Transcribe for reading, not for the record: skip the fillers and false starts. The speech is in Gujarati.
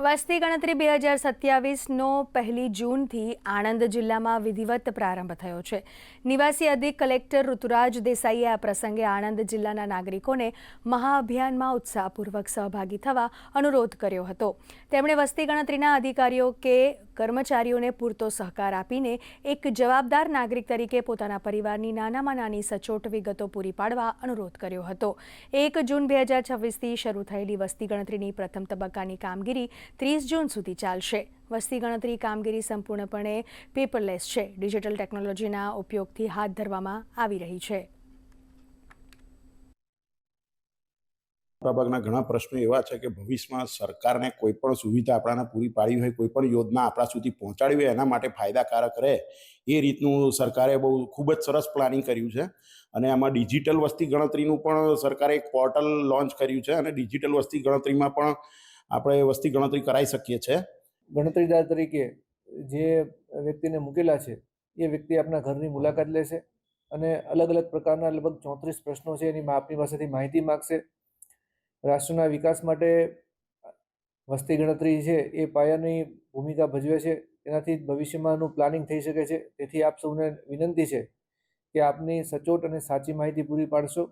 વસ્તી ગણતરી 2027નો 1 જૂનથી આણંદ જિલ્લામાં વિધિવત પ્રારંભ થયો છે. નિવાસી અધિક કલેક્ટર ઋતુરાજ દેસાઈએ આ પ્રસંગે આણંદ જિલ્લાના નાગરિકોને મહાઅભિયાનમાં ઉત્સાહપૂર્વક સહભાગી થવા અનુરોધ કર્યો હતો. તેમણે વસ્તી ગણતરીના અધિકારીઓ કે કર્મચારીઓને પૂરતો સહકાર આપીને એક જવાબદાર નાગરિક તરીકે પોતાના પરિવારની નાનામાં નાની સચોટ વિગતો પૂરી પાડવા અનુરોધ કર્યો હતો. 1 જૂન 2026થી શરૂ થયેલી વસ્તી ગણતરીની પ્રથમ તબક્કાની કામગીરી 30 જૂન સુધી ચાલશે. વસ્તી ગણતરી કામગીરી સંપૂર્ણપણે પેપરલેસ છે. ડિજિટલ ટેકનોલોજીના ઉપયોગથી હાથ ધરવામાં આવી રહી છે. મોટાભાગના ઘણા પ્રશ્નો એવા છે કે ભવિષ્યમાં સરકારને કોઈ પણ સુવિધા આપણાને પૂરી પાડી હોય, કોઈ પણ યોજના આપણા સુધી પહોંચાડવી હોય, એના માટે ફાયદાકારક રહે એ રીતનું સરકારે ખૂબ જ સરસ પ્લાનિંગ કર્યું છે. અને આમાં ડિજિટલ વસ્તી ગણતરીનું પણ સરકારે એક પોર્ટલ લોન્ચ કર્યું છે અને ડિજિટલ વસ્તી ગણતરીમાં પણ આપણે વસ્તી ગણતરી કરાવી શકીએ છીએ. ગણતરીદાર તરીકે જે વ્યક્તિને મૂકેલા છે એ વ્યક્તિ આપણા ઘરની મુલાકાત લેશે અને અલગ અલગ પ્રકારના લગભગ 34 પ્રશ્નો છે એની આપણી પાસેથી માહિતી માગશે. રાષ્ટ્રના વિકાસ માટે વસ્તી ગણતરી છે એ પાયાની ભૂમિકા ભજવે છે. એનાથી ભવિષ્યમાંનું પ્લાનિંગ થઈ શકે છે. તેથી આપ સૌને વિનંતી છે કે આપની સચોટ અને સાચી માહિતી પૂરી પાડશો.